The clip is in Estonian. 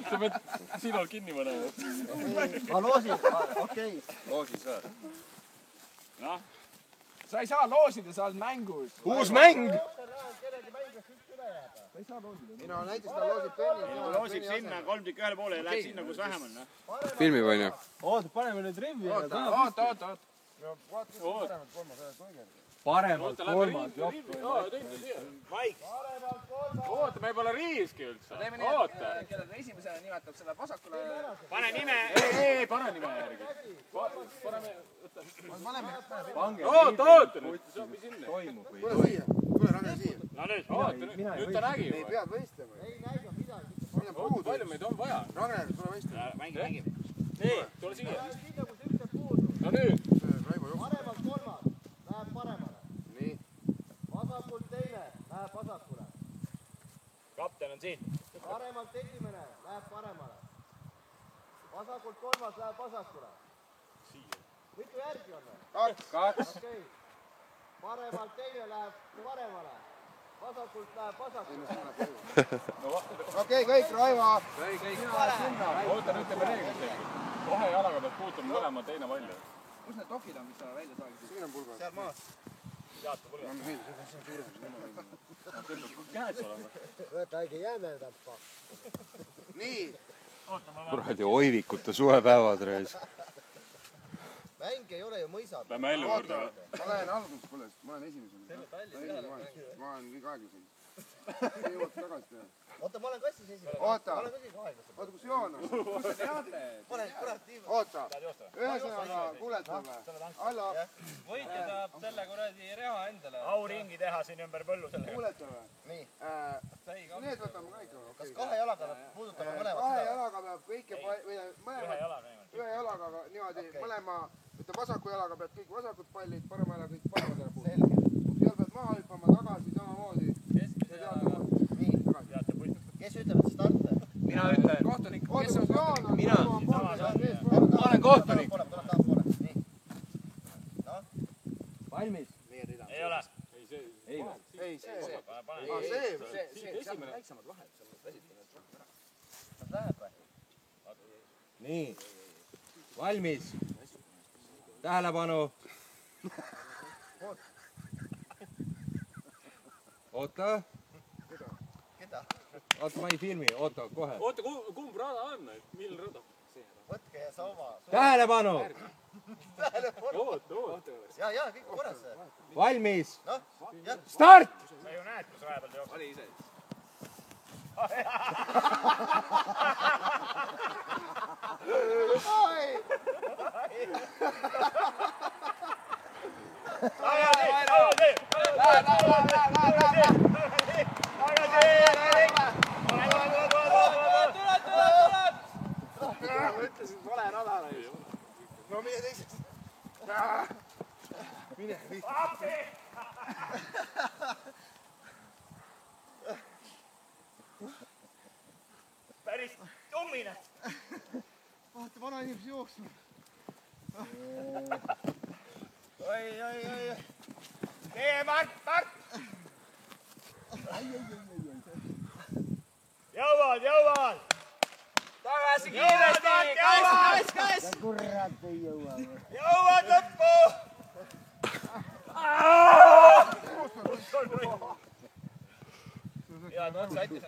sa pead sinul kinni panema. Ma loosin, okei. Loosis või? Noh. Sa ei saa loosida, sa oled mängus. Uus mäng! Mina näiteks ta loosib penni. Loosiks sinna, 3 tükki ühele poole ja läheb sinna, kus vähem on. Filmib on ju? Oota, paneme nüüd rivvi. Oota. Paremalt kolmas, jopp. Oota, me pole riiski üldse. Oota. Kellel esimesena nimetab selle vasakule. Pane nime. Ei, pane nime järgi. Oota. Toimub või? Tule siia. Tule Ragnar siia. No nüüd, oota, nüüd ta nägi Ei juba. pead võistlema. Ei näiga midagi. Palju meid on vaja? Ragnar, tule võistlema. Mängime. Nii, tule siia. No nüüd. Paremalt kolmas, läheb paremale. Nii. Vasakult teine, läheb vasakule. Kapten on siin. Paremalt esimene, läheb paremale. Vasakult kolmas, läheb vasakule. Mitu järgi on? 2. Okei. Paremalt teine läheb paremale. Vasakult läheb vasakule. Okei, kõik, Raivo. Oota, nüüd teeme reeglid. Kohe jalaga pead puutuma mõlema teine valju. Kus need tokid on, mis sa välja saagid? Siin on pulgas. Seal maas. Jaata pulga. Käes olema. Võta äkki jääme tappa. Nii. Kuradi oivikute suvepäevad reis. Mäng ei ole ju mõisad. Lähme ellu juurde või? Ma lähen alguses pole, ma olen esimesel. Ma olen kõik aeglasem. Ei jõuad tagasi teha. Oota, ma olen kassis esimene. Oota. Ma olen kassis aeglasem. Oota, kus Joon on? Ma olen kurat nii. Oota. Ühesõnaga, kuuletame. Alla. Võitja saab selle kuradi reha endale. Auringi teha siin ümber põllu sellega. Kuuletame. Nii. Need võtame ka ikka. Kas kahe jalaga peab puudutama mõlemat? Kahe jalaga peab kõike, mõlemad. Ühe jalaga niimoodi. Ühe jalaga niimoodi, mõlema, ütleme vasaku jalaga pead kõik vasakud pallid, parema jalaga kõik paremad jalaga puud. Selge. Seal pead maha hüppama tagasi samamoodi. Nii. Kes ütleb, et starte? Mina ütlen. Kohtunik. Oota, kus Joon on? Mina. Ma olen kohtunik. Tuleb taha. Nii. Noh. Valmis. Ei ole. Ei. Ei, see. See. Esimene. Väiksemad vahed. Kas läheb või? Nii. Valmis. Tähelepanu. Oota. Keda? Oota, ma ei filmi. Oota, kohe. Oota, kumb rada on? Milline rada? Võtke ja sa oma. Tähelepanu. Oota. Ja, kõik korras. Valmis. Noh, jah. Start! Sa ju näed, kus vahepeal jookseb. Vali ise. Ütlesin, vale rada. No mine teiseks. Mine. Päris tummine. Vaata, vana inimesi jooksma. Oi. Tee, Mart! Jõuad! Tagasi kiiresti! Käes! Kurat ei jõua. Jõuad lõppu! Jaa, no, sa aitas.